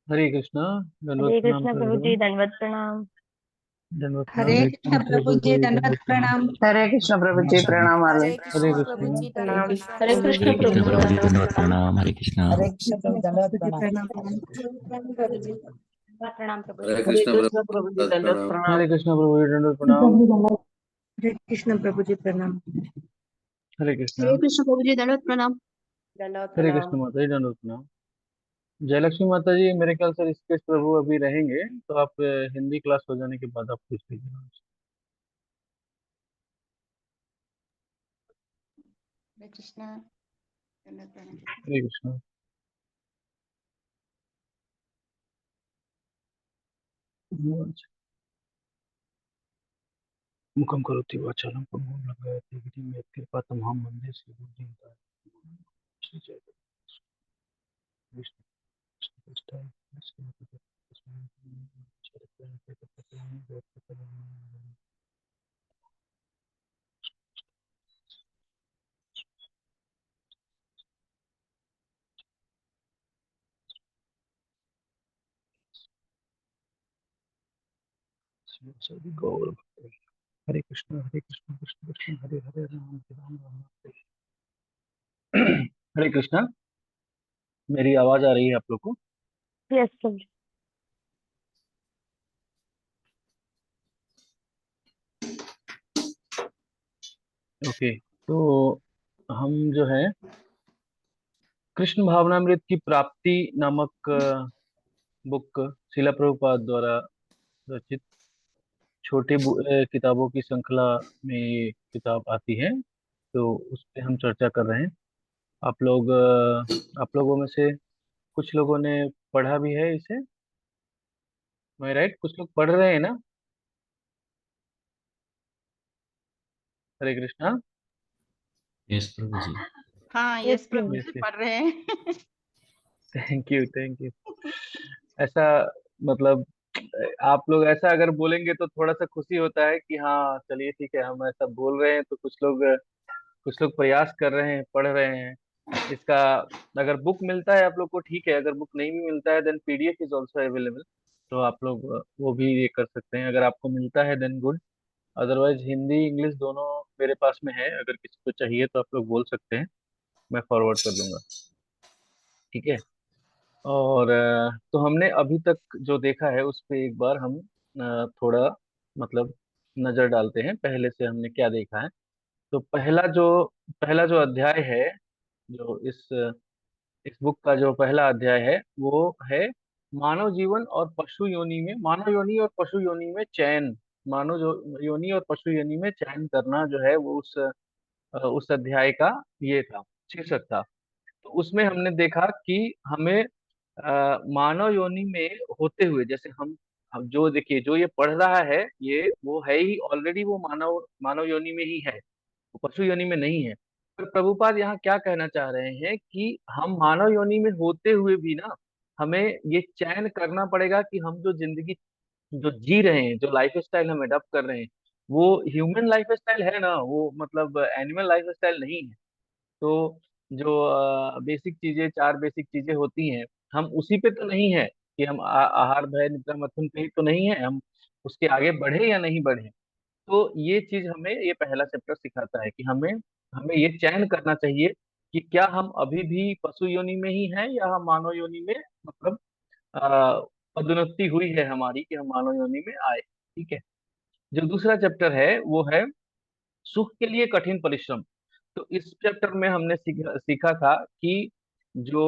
हरे कृष्णा। दंडवत हरे प्रणाम कृष्ण कर प्रभु दो। जी, दंडवत प्रणाम। दंडवत प्रणाम। हरे हरे कृष्ण कृष्ण प्रभु प्रभु जी, जी दंडवत दंडवत प्रणाम। प्रणाम। हरे कृष्ण प्रभु जी, प्रणाम आगे। हरे हरे कृष्णा प्रभु कृष्ण। जी, हरे प्रणाम। कृष्णा हरे प्रभु जी, कृष्ण हरे प्रभु कृष्ण दंडवत प्रभु जी। जी, प्रणाम। दंडवत प्रणाम। हरे कृष्णा। हरे कृष्ण प्रभु दंडवत प्रणाम। प्रणाम प्रभु जी। हरे हरे कृष्ण कृष्ण प्रभु जी, प्रभु दंडवत प्रणाम। प्रणाम। हरे कृष्ण प्रभु जी दंडवत प्रणाम। हरे कृष्ण प्रभु जी, प्रणाम। हरे कृष्णा। हरे कृष्ण प्रभु जी, दंडवत प्रणाम। दंडवत हरे प्रणाम। कृष्ण माता जी दंडवत प्रणाम। जयलक्ष्मी माता जी, मेरे ख्याल से ऋषिकेश प्रभु अभी रहेंगे, तो आप हिंदी क्लास हो जाने के बाद आप पूछ लीजिए उनसे। हरे कृष्ण दंडवत प्रणाम। हरे कृष्ण। मुखम करोति वाचालम पंगुम लंघयते गिरिम यत्कृपा तमहं वन्दे श्रीगुरुदीनताय। श्री जय विष्णु कृष्ण कृष्णाय श्रीमते सभी गौर भक्त। हरे कृष्ण कृष्ण कृष्ण हरे हरे राम राम हरे। हरे कृष्णा। मेरी आवाज आ रही है आप लोग को? यस प्रभु जी। ओके। तो हम जो है कृष्ण भावनामृत की प्राप्ति नामक बुक शिला प्रभुपाद द्वारा रचित छोटी किताबों की श्रृंखला में ये किताब आती है, तो उस पे हम चर्चा कर रहे हैं। आप लोगों में से कुछ लोगों ने पढ़ा भी है इसे, मैं राइट? कुछ लोग पढ़ रहे हैं ना? हरे कृष्णा। यस प्रभु जी। हाँ, यस यस प्रभु प्रभु। यस जी, यस। पढ़ रहे हैं। Thank you thank you. ऐसा मतलब आप लोग ऐसा अगर बोलेंगे तो थोड़ा सा खुशी होता है कि हाँ चलिए ठीक है, हम ऐसा बोल रहे हैं तो कुछ लोग प्रयास कर रहे हैं, पढ़ रहे हैं इसका। अगर बुक मिलता है आप लोग को ठीक है, अगर बुक नहीं भी मिलता है then PDF is also available, तो आप लोग वो भी ये कर सकते हैं। अगर आपको मिलता है then good, otherwise Hindi English दोनों मेरे पास में है, अगर किसी को चाहिए तो आप लोग बोल सकते हैं, मैं फॉरवर्ड कर दूंगा। ठीक है। और तो हमने अभी तक जो देखा है उस पे एक बार हम थोड़ा मतलब नजर डालते हैं, पहले से हमने क्या देखा है। तो पहला जो अध्याय है, जो इस बुक का जो पहला अध्याय है वो है मानव जीवन और पशु योनि में, मानव योनि और पशु योनि में चयन। मानव जो योनि और पशु योनि में चयन करना जो है वो उस अध्याय का ये था, शीर्षक था। तो उसमें हमने देखा कि हमें मानव योनि में होते हुए, जैसे हम जो देखिए जो ये पढ़ रहा है ये वो है ही ऑलरेडी, वो मानव मानव योनि में ही है, वो पशु योनि में नहीं है। पर प्रभुपाद यहाँ क्या कहना चाह रहे हैं कि हम मानव योनि में होते हुए भी ना, हमें ये चयन करना पड़ेगा कि हम जो जिंदगी जो जी रहे हैं, जो लाइफ स्टाइल हम अडॉप्ट कर रहे हैं, वो ह्यूमन लाइफ स्टाइल है ना, वो मतलब एनिमल लाइफ स्टाइल नहीं है। तो जो बेसिक चीजें, चार बेसिक चीजें होती हैं, हम उसी पे तो नहीं है कि हम आहार भय निद्रा मथुन पे ही तो नहीं है, हम उसके आगे बढ़े या नहीं बढ़े। तो ये चीज हमें ये पहला चैप्टर सिखाता है कि हमें हमें ये चयन करना चाहिए कि क्या हम अभी भी पशु योनि में ही हैं या हम मानव योनि में, मतलब अ, पदोन्नति हुई है हमारी कि हम मानव योनि में आए। ठीक है। जो दूसरा चैप्टर है वो है सुख के लिए कठिन परिश्रम। तो इस चैप्टर में हमने सीखा था कि जो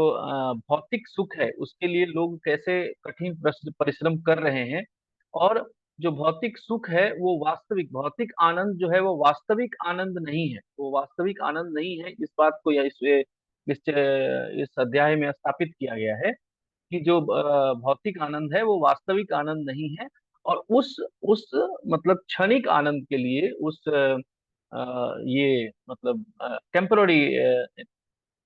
भौतिक सुख है उसके लिए लोग कैसे कठिन परिश्रम कर रहे हैं, और जो भौतिक सुख है वो वास्तविक भौतिक आनंद जो है वो वास्तविक आनंद नहीं है, वो वास्तविक आनंद नहीं है। इस बात को या इस अध्याय में स्थापित किया गया है कि जो भौतिक आनंद है वो वास्तविक आनंद नहीं है। और उस मतलब क्षणिक आनंद के लिए, उस ये मतलब टेम्पररी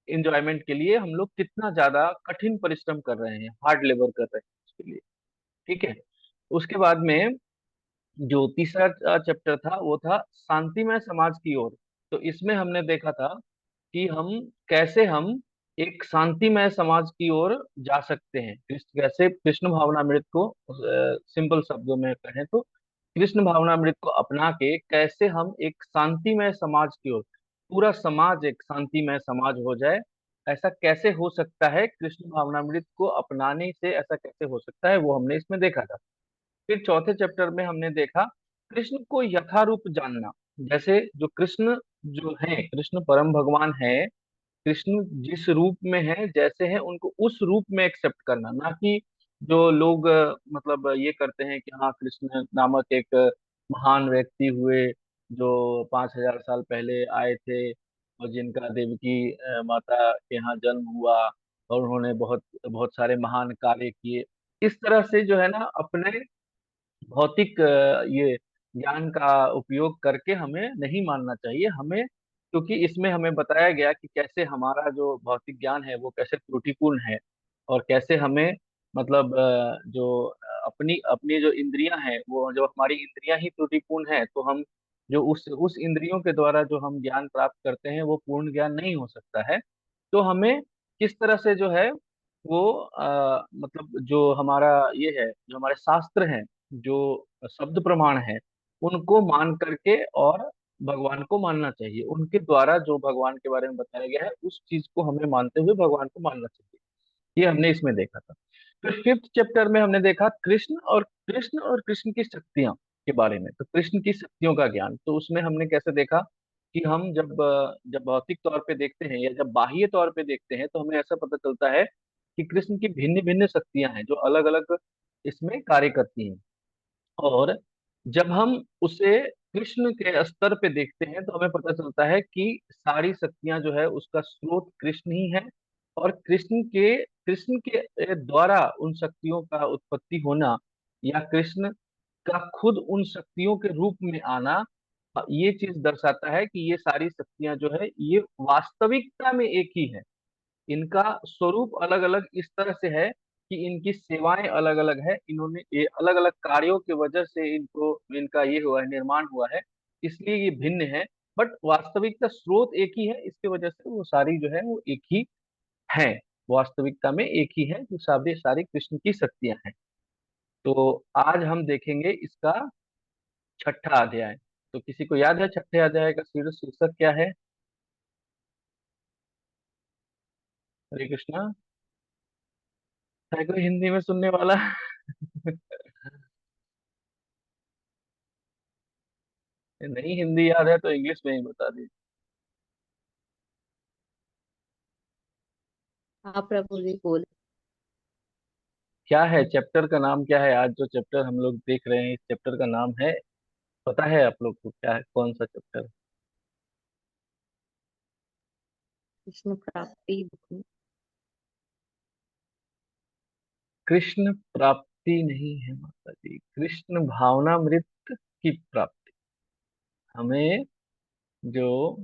इंजॉयमेंट के लिए हम लोग कितना ज्यादा कठिन परिश्रम कर रहे हैं, हार्ड लेबर कर रहे हैं उसके लिए। ठीक है। उसके बाद में जो तीसरा चैप्टर था वो था शांतिमय समाज की ओर। तो इसमें हमने देखा था कि हम कैसे हम एक शांतिमय समाज की ओर जा सकते हैं। कृष्ण कैसे कृष्ण भावनामृत को सिंपल शब्दों में कहें तो कृष्ण भावनामृत को अपना के कैसे हम एक शांतिमय समाज की ओर, पूरा समाज एक शांतिमय समाज हो जाए, ऐसा कैसे हो सकता है, कृष्ण भावनामृत को अपनाने से ऐसा कैसे हो सकता है, वो हमने इसमें देखा था। फिर चौथे चैप्टर में हमने देखा कृष्ण को यथारूप जानना। जैसे जो कृष्ण जो है, कृष्ण परम भगवान है, कृष्ण जिस रूप में है, जैसे है, उनको उस रूप में एक्सेप्ट करना, ना कि जो लोग मतलब ये करते हैं कि हाँ कृष्ण नामक एक महान व्यक्ति हुए जो 5,000 साल पहले आए थे और जिनका देवकी माता के यहाँ जन्म हुआ और उन्होंने बहुत बहुत सारे महान कार्य किए। इस तरह से जो है ना अपने भौतिक ये ज्ञान का उपयोग करके हमें नहीं मानना चाहिए हमें, क्योंकि इसमें हमें बताया गया कि कैसे हमारा जो भौतिक ज्ञान है वो कैसे त्रुटिपूर्ण है और कैसे हमें मतलब जो अपनी अपनी जो इंद्रियां हैं, वो जो हमारी इंद्रियां ही त्रुटिपूर्ण है, तो हम जो उस इंद्रियों के द्वारा जो हम ज्ञान प्राप्त करते हैं वो पूर्ण ज्ञान नहीं हो सकता है। तो हमें किस तरह से जो है वो मतलब जो हमारा ये है, जो हमारे शास्त्र हैं, जो शब्द प्रमाण है, उनको मान करके और भगवान को मानना चाहिए। उनके द्वारा जो भगवान के बारे में बताया गया है उस चीज को हमें मानते हुए भगवान को मानना चाहिए। ये हमने इसमें देखा था। फिर फिफ्थ चैप्टर में हमने देखा कृष्ण और कृष्ण की शक्तियां के बारे में। तो कृष्ण की शक्तियों का ज्ञान, तो उसमें हमने कैसे देखा कि हम जब भौतिक तौर पे देखते हैं या जब बाह्य तौर पे देखते हैं तो हमें ऐसा पता चलता है कि कृष्ण की भिन्न भिन्न शक्तियां हैं जो अलग अलग इसमें कार्य करती हैं। और जब हम उसे कृष्ण के स्तर पे देखते हैं तो हमें पता चलता है कि सारी शक्तियां जो है उसका स्रोत कृष्ण ही है। और कृष्ण के द्वारा उन शक्तियों का उत्पत्ति होना या कृष्ण का खुद उन शक्तियों के रूप में आना, ये चीज दर्शाता है कि ये सारी शक्तियां जो है ये वास्तविकता में एक ही है। इनका स्वरूप अलग अलग इस तरह से है कि इनकी सेवाएं अलग अलग है, इन्होंने ये अलग अलग कार्यों की वजह से इनको इनका ये हुआ है, निर्माण हुआ है, इसलिए ये भिन्न है। बट वास्तविकता स्रोत एक ही है, इसके वजह से वो सारी जो है वो एक ही है, वास्तविकता में एक ही है, जो सारी सारी कृष्ण की शक्तियां हैं। तो आज हम देखेंगे इसका छठा अध्याय। तो किसी को याद है छठे अध्याय का शीर्षक क्या है? हरे कृष्णा। है कोई हिंदी में सुनने वाला? नहीं हिंदी याद है तो इंग्लिश में ही बता दीजिए। हाँ प्रभु जी बोले। क्या है चैप्टर का नाम, क्या है आज जो चैप्टर हम लोग देख रहे हैं, इस चैप्टर का नाम है, पता है आप लोग को क्या है, कौन सा चैप्टर? कृष्ण प्राप्ति दुख। कृष्ण प्राप्ति नहीं है माता जी, कृष्ण भावनामृत की प्राप्ति। हमें जो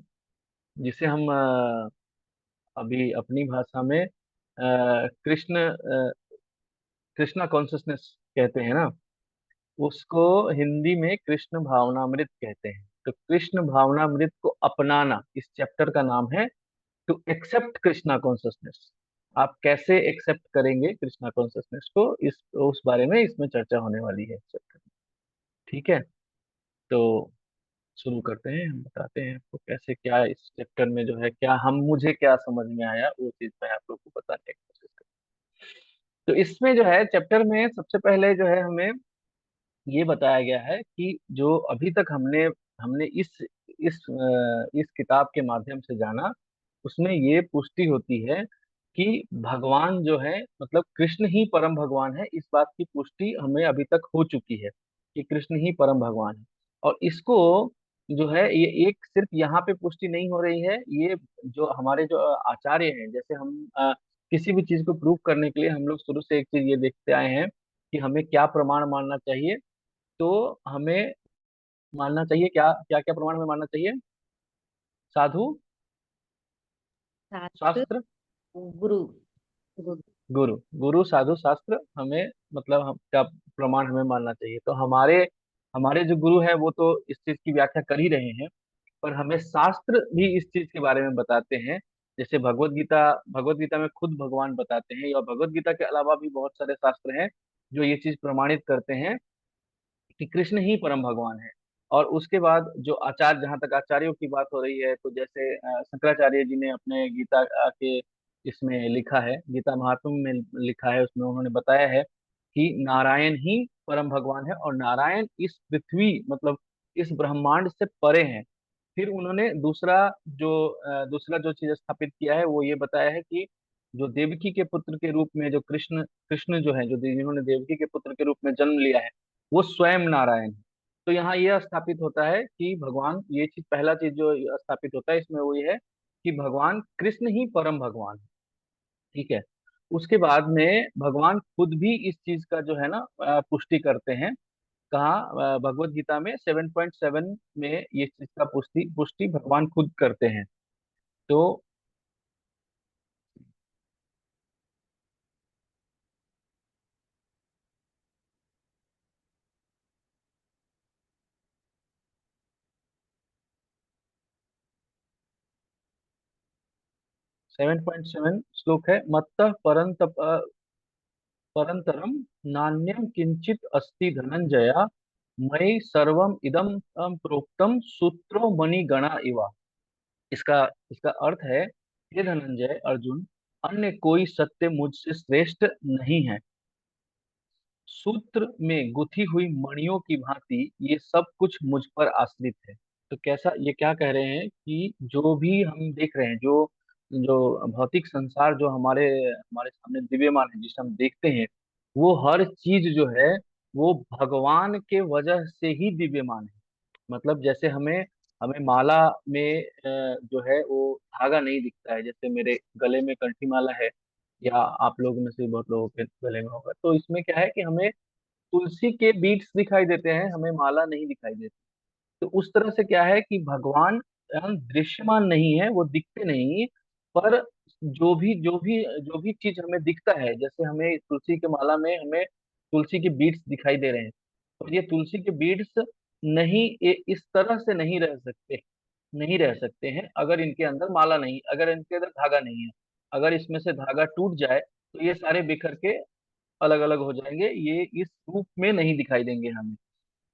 जिसे हम अभी अपनी भाषा में कृष्णा कॉन्शियसनेस कहते हैं ना, उसको हिंदी में कृष्ण भावनामृत कहते हैं। तो कृष्ण भावनामृत को अपनाना इस चैप्टर का नाम है, टू एक्सेप्ट कृष्णा कॉन्शियसनेस। आप कैसे एक्सेप्ट करेंगे कृष्णा कॉन्शियसनेस को, इस उस बारे में इसमें चर्चा होने वाली है चैप्टर में। ठीक है, तो शुरू करते हैं, हम बताते हैं आपको कैसे क्या इस चैप्टर में जो है क्या हम मुझे क्या समझ में आया वो चीज मैं आप लोग को बताने की कोशिश करूँ। तो इसमें जो है चैप्टर में सबसे पहले जो है हमें ये बताया गया है कि जो अभी तक हमने हमने इस किताब के माध्यम से जाना, उसमें ये पुष्टि होती है कि भगवान जो है मतलब कृष्ण ही परम भगवान है। इस बात की पुष्टि हमें अभी तक हो चुकी है कि कृष्ण ही परम भगवान है। और इसको जो है ये एक सिर्फ यहाँ पे पुष्टि नहीं हो रही है, ये जो हमारे जो आचार्य हैं, जैसे हम किसी भी चीज को प्रूव करने के लिए हम लोग शुरू से एक चीज ये देखते आए हैं कि हमें क्या प्रमाण मानना चाहिए। तो हमें मानना चाहिए क्या, क्या क्या प्रमाण हमें मानना चाहिए? साधु, शास्त्र शास्त्र, गुरु। गुरु। गुरु। गुरु साधु शास्त्र हमें मतलब हम क्या प्रमाण हमें मानना चाहिए। तो हमारे हमारे जो गुरु हैं वो तो इस चीज की व्याख्या कर ही रहे हैं, पर हमें शास्त्र भी इस चीज के बारे में बताते हैं जैसे भगवत गीता में खुद भगवान बताते हैं, या भगवत गीता के अलावा भी बहुत सारे शास्त्र हैं जो ये चीज प्रमाणित करते हैं कि कृष्ण ही परम भगवान है। और उसके बाद जो आचार्य, जहाँ तक आचार्यों की बात हो रही है, तो जैसे शंकराचार्य जी ने अपने गीता के इसमें लिखा है, गीता महात्म्य में लिखा है, उसमें उन्होंने बताया है कि नारायण ही परम भगवान है, और नारायण इस पृथ्वी मतलब इस ब्रह्मांड से परे हैं। फिर उन्होंने दूसरा जो चीज स्थापित किया है वो ये बताया है कि जो देवकी के पुत्र के रूप में जो कृष्ण कृष्ण जो है, जिन्होंने देवकी के पुत्र के रूप में जन्म लिया है, वो स्वयं नारायण है। तो यहाँ यह स्थापित होता है कि भगवान, ये चीज पहला चीज जो स्थापित होता है इसमें वो ये है कि भगवान कृष्ण ही परम भगवान है। ठीक है। उसके बाद में भगवान खुद भी इस चीज का जो है ना पुष्टि करते हैं। कहाँ? भगवत गीता में 7.7 में ये चीज का पुष्टि पुष्टि भगवान खुद करते हैं। तो 7.7 श्लोक है, मत्तः परंतरम नान्यं किंचित अस्ति धनंजया, मयि सर्वम इदम प्रोक्तम सूत्रो मणिगणा इवा। इसका इसका अर्थ है, हे धनंजय अर्जुन, अन्य कोई सत्य मुझसे श्रेष्ठ नहीं है। सूत्र में गुथी हुई मणियों की भांति ये सब कुछ मुझ पर आश्रित है। तो कैसा, ये क्या कह रहे हैं कि जो भी हम देख रहे हैं, जो जो भौतिक संसार जो हमारे हमारे सामने दिव्यमान है, जिसे हम देखते हैं, वो हर चीज जो है वो भगवान के वजह से ही दिव्यमान है। मतलब जैसे हमें हमें माला में जो है वो धागा नहीं दिखता है, जैसे मेरे गले में कंठी माला है, या आप लोग में से बहुत लोगों के गले में होगा, तो इसमें क्या है कि हमें तुलसी के बीड्स दिखाई देते हैं, हमें माला नहीं दिखाई देती। तो उस तरह से क्या है कि भगवान दृश्यमान नहीं है, वो दिखते नहीं, पर जो भी चीज हमें दिखता है, जैसे हमें तुलसी के माला में हमें तुलसी के बीड्स दिखाई दे रहे हैं, और ये तुलसी के बीड्स नहीं, ये इस तरह से नहीं रह सकते हैं अगर इनके अंदर माला नहीं, अगर इनके अंदर धागा नहीं है। अगर इसमें से धागा टूट जाए तो ये सारे बिखर के अलग अलग हो जाएंगे, ये इस रूप में नहीं दिखाई देंगे हमें।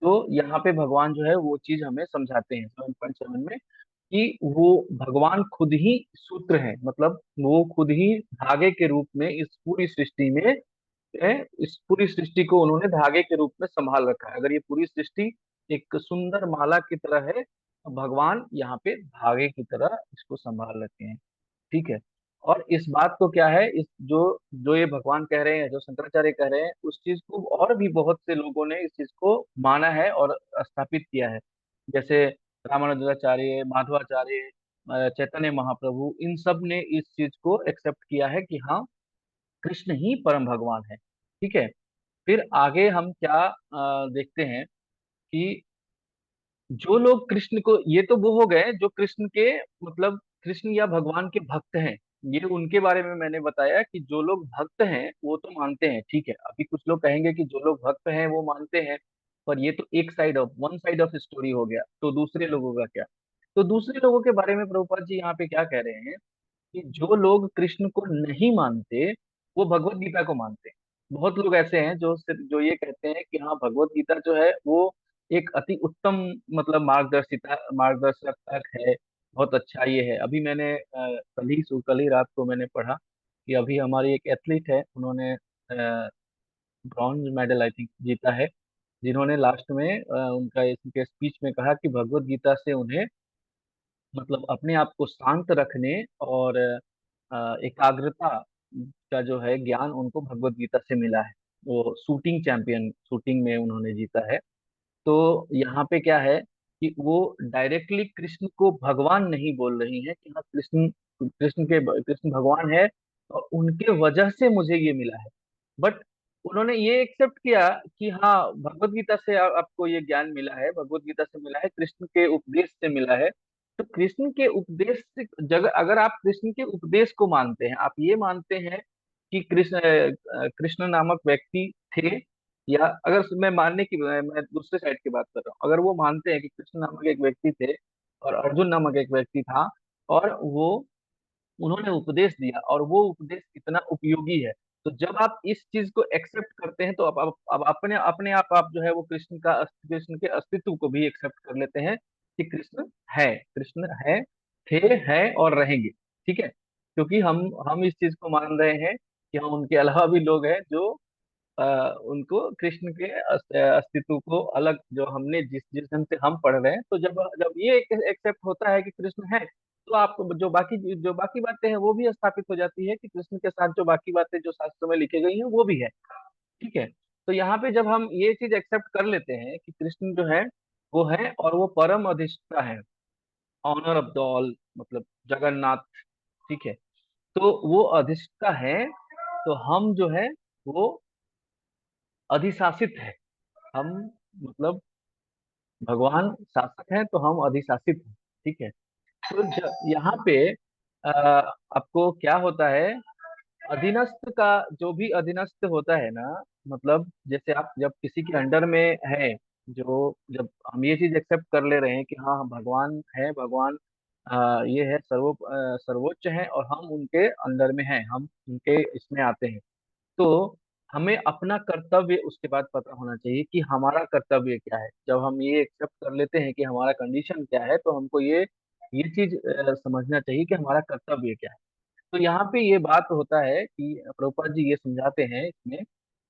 तो यहाँ पे भगवान जो है वो चीज हमें समझाते हैं 7.7 में, कि वो भगवान खुद ही सूत्र है, मतलब वो खुद ही धागे के रूप में इस पूरी सृष्टि को उन्होंने धागे के रूप में संभाल रखा है। अगर ये पूरी सृष्टि एक सुंदर माला की तरह है, तो भगवान यहाँ पे धागे की तरह इसको संभाल रखे हैं। ठीक है। और इस बात को क्या है, इस जो जो ये भगवान कह रहे हैं, जो शंकराचार्य कह रहे हैं, उस चीज को और भी बहुत से लोगों ने इस चीज को माना है और स्थापित किया है। जैसे रामानुजाचार्य, माधवाचार्य, चैतन्य महाप्रभु, इन सब ने इस चीज को एक्सेप्ट किया है कि हाँ, कृष्ण ही परम भगवान है। ठीक है। फिर आगे हम क्या देखते हैं कि जो लोग कृष्ण को, ये तो वो हो गए जो कृष्ण के मतलब कृष्ण या भगवान के भक्त हैं, ये उनके बारे में मैंने बताया कि जो लोग भक्त हैं वो तो मानते हैं। ठीक है। अभी कुछ लोग कहेंगे कि जो लोग भक्त हैं वो मानते हैं, पर ये तो वन साइड ऑफ स्टोरी हो गया, तो दूसरे लोगों का क्या? तो दूसरे लोगों के बारे में प्रभुपाद जी यहाँ पे क्या कह रहे हैं कि जो लोग कृष्ण को नहीं मानते वो भगवत गीता को मानते हैं। बहुत लोग ऐसे हैं जो ये कहते हैं कि हाँ, भगवत गीता जो है वो एक अति उत्तम मतलब मार्गदर्शक है, बहुत अच्छा ये है। अभी मैंने कल ही रात को मैंने पढ़ा कि अभी हमारी एक एथलीट है, उन्होंने ब्रॉन्ज मेडल आई थिंक जीता है, जिन्होंने लास्ट में उनका इसके स्पीच में कहा कि भगवत गीता से उन्हें मतलब अपने आप को शांत रखने और एकाग्रता का जो है ज्ञान उनको भगवत गीता से मिला है। वो शूटिंग में उन्होंने जीता है। तो यहाँ पे क्या है कि वो डायरेक्टली कृष्ण को भगवान नहीं बोल रही हैं कि हाँ, कृष्ण भगवान है और उनके वजह से मुझे ये मिला है। बट उन्होंने ये एक्सेप्ट किया कि हाँ, भगवत गीता से आपको ये ज्ञान मिला है, भगवत गीता से मिला है, कृष्ण के उपदेश से मिला है। तो कृष्ण के उपदेश से जगह अगर आप कृष्ण के उपदेश को मानते हैं, आप ये मानते हैं कि कृष्ण नामक व्यक्ति थे, या अगर मैं दूसरे साइड की बात कर रहा हूँ, अगर वो मानते हैं कि कृष्ण नामक एक व्यक्ति थे और अर्जुन नामक एक व्यक्ति था, और वो उन्होंने उपदेश दिया और वो उपदेश कितना उपयोगी है। तो जब आप इस चीज को एक्सेप्ट करते हैं तो अब अपने अपने आप जो है वो कृष्ण के अस्तित्व को भी एक्सेप्ट कर लेते हैं कि कृष्ण है, थे, हैं और रहेंगे। ठीक है, क्योंकि हम इस चीज को मान रहे हैं कि हम उनके अलावा भी लोग हैं जो उनको कृष्ण के अस्तित्व को अलग, जो हमने जिस जिस ढंग से हम पढ़ रहे हैं, तो जब जब ये एक्सेप्ट होता है कि कृष्ण है, तो आप जो बाकी बातें हैं वो भी स्थापित हो जाती है कि कृष्ण के साथ जो बाकी बातें जो शास्त्रों में लिखी गई हैं वो भी है। ठीक है, तो यहाँ पे जब हम ये चीज एक्सेप्ट कर लेते हैं कि कृष्ण जो है वो है और वो परम अधिष्ठा है, ऑनर ऑफ द ऑल, मतलब जगन्नाथ। ठीक है, तो वो अधिष्ठा है, तो हम जो है वो अधिशासित है। हम मतलब भगवान शासक है तो हम अधिशासित हैं। ठीक है, तो यहाँ पे आपको क्या होता है, अधीनस्थ का, जो भी अधीनस्थ होता है ना, मतलब जैसे आप जब किसी के अंडर में है, जो जब हम ये चीज एक्सेप्ट कर ले रहे हैं कि हाँ भगवान है, भगवान ये है सर्वोच्च है और हम उनके अंडर में हैं, हम उनके इसमें आते हैं, तो हमें अपना कर्तव्य उसके बाद पता होना चाहिए कि हमारा कर्तव्य क्या है। जब हम ये एक्सेप्ट कर लेते हैं कि हमारा कंडीशन क्या है, तो हमको ये चीज समझना चाहिए कि हमारा कर्तव्य क्या है। तो यहाँ पे ये बात होता है कि प्रभुपाद जी ये समझाते हैं इसमें,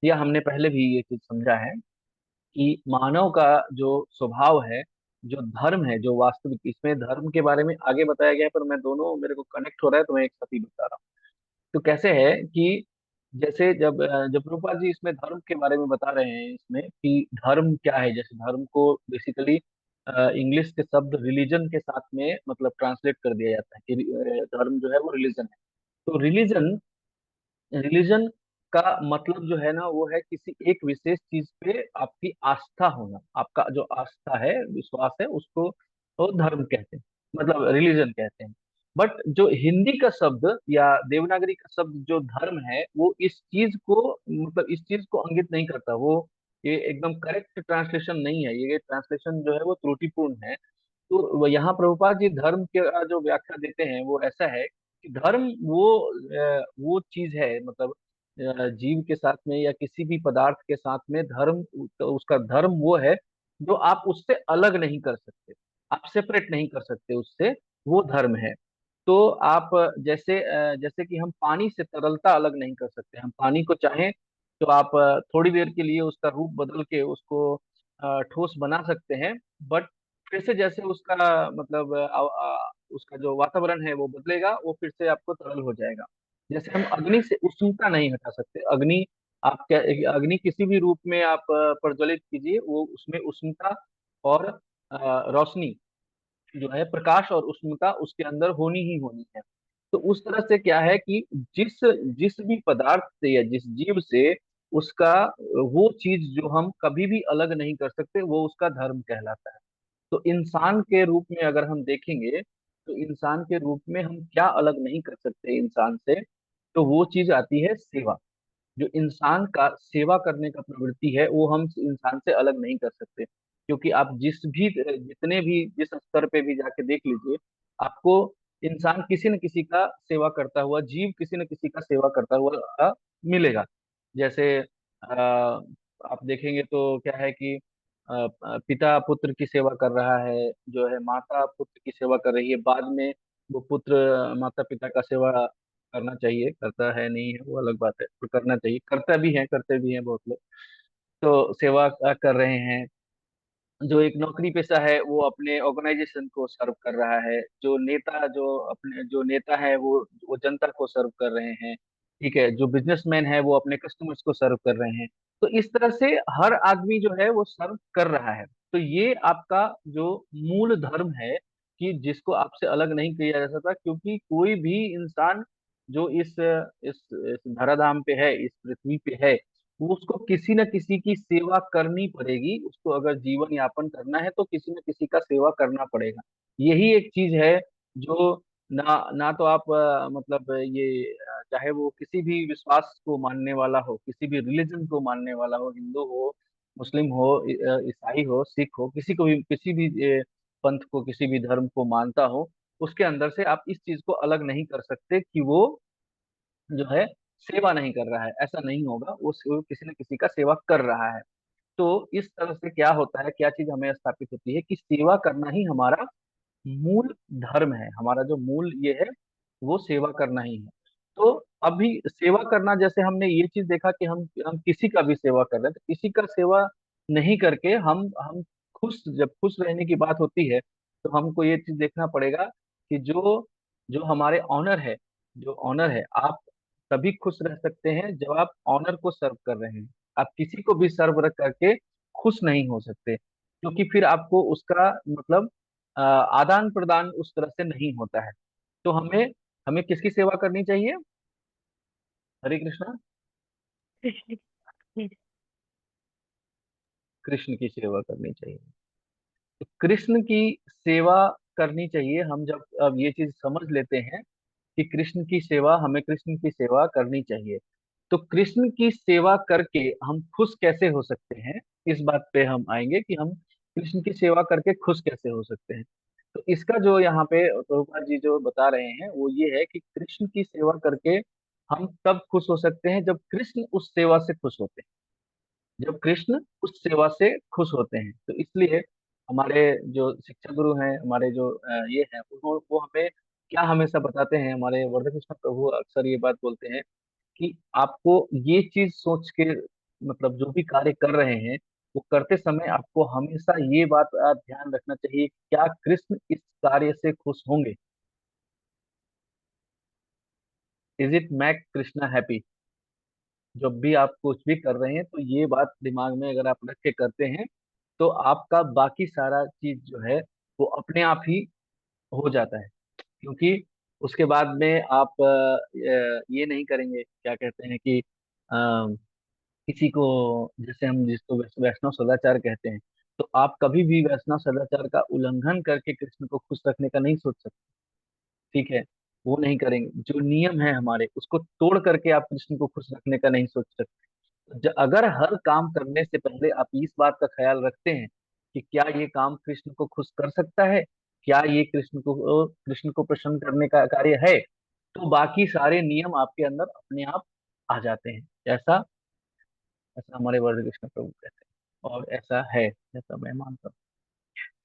या हमने पहले भी ये चीज समझा है कि मानव का जो स्वभाव है, जो धर्म है, जो वास्तविक, इसमें धर्म के बारे में आगे बताया गया है, पर मैं दोनों मेरे को कनेक्ट हो रहा है तो मैं एक साथ ही बता रहा हूँ। तो कैसे है कि जैसे जब रूपा जी इसमें धर्म के बारे में बता रहे हैं इसमें कि धर्म क्या है, जैसे धर्म को बेसिकली इंग्लिश के शब्द रिलीजन के साथ में मतलब ट्रांसलेट कर दिया जाता है कि धर्म जो है वो रिलीजन है। तो रिलीजन रिलीजन का मतलब जो है ना वो है किसी एक विशेष चीज पे आपकी आस्था होना, आपका जो आस्था है, विश्वास है, उसको तो धर्म कहते हैं, मतलब रिलीजन कहते हैं। बट जो हिंदी का शब्द या देवनागरी का शब्द जो धर्म है, वो इस चीज को, मतलब इस चीज को इंगित नहीं करता। वो ये एकदम करेक्ट ट्रांसलेशन नहीं है, ये ट्रांसलेशन जो है वो त्रुटिपूर्ण है। तो यहाँ प्रभुपाद जी धर्म के जो व्याख्या देते हैं वो ऐसा है कि धर्म वो चीज है, मतलब जीव के साथ में या किसी भी पदार्थ के साथ में धर्म, तो उसका धर्म वो है जो आप उससे अलग नहीं कर सकते, आप सेपरेट नहीं कर सकते उससे, वो धर्म है। तो आप जैसे कि हम पानी से तरलता अलग नहीं कर सकते, हम पानी को चाहें तो आप थोड़ी देर के लिए उसका रूप बदल के उसको ठोस बना सकते हैं, बट फिर से जैसे उसका मतलब उसका जो वातावरण है वो बदलेगा, वो फिर से आपको तरल हो जाएगा। जैसे हम अग्नि से उष्णता नहीं हटा सकते, अग्नि आप क्या, अग्नि किसी भी रूप में आप प्रज्वलित कीजिए, वो उसमें उष्णता और रोशनी जो है, प्रकाश और उष्णता उसके अंदर होनी ही होनी है। तो उस तरह से क्या है कि जिस जिस भी पदार्थ से या जिस जीव से उसका वो चीज जो हम कभी भी अलग नहीं कर सकते, वो उसका धर्म कहलाता है। तो इंसान के रूप में अगर हम देखेंगे, तो इंसान के रूप में हम क्या अलग नहीं कर सकते इंसान से, तो वो चीज आती है सेवा। जो इंसान का सेवा करने का प्रवृत्ति है वो हम इंसान से अलग नहीं कर सकते, क्योंकि आप जितने भी जिस स्तर पे भी जाके देख लीजिए, आपको इंसान किसी न किसी का सेवा करता हुआ, जीव किसी न किसी का सेवा करता हुआ मिलेगा। जैसे आप देखेंगे तो क्या है कि पिता पुत्र की सेवा कर रहा है, जो है माता पुत्र की सेवा कर रही है, बाद में वो पुत्र माता पिता का सेवा करना चाहिए, करता है नहीं है वो अलग बात है, पर करना चाहिए, करते भी हैं बहुत लोग। तो सेवा कर रहे हैं। जो एक नौकरी पेशा है वो अपने ऑर्गेनाइजेशन को सर्व कर रहा है, जो नेता है वो जनता को सर्व कर रहे हैं। ठीक है, जो बिजनेसमैन है वो अपने कस्टमर्स को सर्व कर रहे हैं। तो इस तरह से हर आदमी जो है वो सर्व कर रहा है। तो ये आपका जो मूल धर्म है कि जिसको आपसे अलग नहीं किया जा सकता, क्योंकि कोई भी इंसान जो इस धराधाम पे है, इस पृथ्वी पे है, वो उसको किसी न किसी की सेवा करनी पड़ेगी। उसको अगर जीवन यापन करना है तो किसी न किसी का सेवा करना पड़ेगा। यही एक चीज है जो ना ना तो आप मतलब चाहे वो किसी भी विश्वास को मानने वाला हो, किसी भी रिलीजन को मानने वाला हो, हिंदू हो, मुस्लिम हो, ईसाई हो, सिख हो, किसी भी पंथ को, किसी भी धर्म को मानता हो, उसके अंदर से आप इस चीज को अलग नहीं कर सकते कि वो जो है सेवा नहीं कर रहा है। ऐसा नहीं होगा, वो किसी न किसी का सेवा कर रहा है। तो इस तरह से क्या होता है, क्या चीज हमें स्थापित होती है कि सेवा करना ही हमारा मूल धर्म है, हमारा जो मूल ये है वो सेवा करना ही है। तो अभी सेवा करना, जैसे हमने ये चीज देखा कि हम किसी का भी सेवा कर रहे हैं, तो किसी का सेवा नहीं करके हम खुश, जब खुश रहने की बात होती है तो हमको ये चीज देखना पड़ेगा कि जो जो हमारे ऑनर है, जो ऑनर है, आप तभी खुश रह सकते हैं जब आप ऑनर को सर्व कर रहे हैं। आप किसी को भी सर्व करके खुश नहीं हो सकते, क्योंकि फिर आपको उसका मतलब आदान प्रदान उस तरह से नहीं होता है। तो हमें हमें किसकी सेवा करनी चाहिए? हरे कृष्णा। कृष्ण की। कृष्ण की सेवा करनी चाहिए। तो कृष्ण की सेवा करनी चाहिए। हम जब अब ये चीज समझ लेते हैं कि कृष्ण की सेवा, हमें कृष्ण की सेवा करनी चाहिए, तो कृष्ण की सेवा करके हम खुश कैसे हो सकते हैं, इस बात पे हम आएंगे कि हम कृष्ण की सेवा करके खुश कैसे हो सकते हैं। तो इसका जो यहाँ पे प्रभुपाद जी जो बता रहे हैं वो ये है कि कृष्ण की सेवा करके हम तब खुश हो सकते हैं जब कृष्ण उस सेवा से खुश होते हैं, जब कृष्ण उस सेवा से खुश होते हैं। तो इसलिए हमारे जो शिक्षा गुरु हैं, हमारे जो ये हैं, वो हमें क्या हमेशा बताते हैं, हमारे वर्धक कृष्ण प्रभु अक्सर ये बात बोलते हैं कि आपको ये चीज सोच के, मतलब जो भी कार्य कर रहे हैं वो करते समय आपको हमेशा ये बात ध्यान रखना चाहिए कि क्या कृष्ण इस कार्य से खुश होंगे। Is it make Krishna happy? जब भी आप कुछ भी कर रहे हैं तो ये बात दिमाग में अगर आप रख के करते हैं तो आपका बाकी सारा चीज जो है वो अपने आप ही हो जाता है। क्योंकि उसके बाद में आप ये नहीं करेंगे, क्या कहते हैं कि किसी को, जैसे हम जिसको वैष्णव सदाचार कहते हैं, तो आप कभी भी वैष्णव सदाचार का उल्लंघन करके कृष्ण को खुश रखने का नहीं सोच सकते। ठीक है, वो नहीं करेंगे। जो नियम है हमारे उसको तोड़ करके आप कृष्ण को खुश रखने का नहीं सोच सकते। अगर हर काम करने से पहले आप इस बात का ख्याल रखते हैं कि क्या ये काम कृष्ण को खुश कर सकता है, क्या ये कृष्ण को प्रसन्न करने का कार्य है, तो बाकी सारे नियम आपके अंदर अपने आप आ जाते हैं। ऐसा ऐसा हमारे वर्ल्ड कृष्ण प्रभु कहते हैं, और ऐसा है, ऐसा मैं मानता हूँ।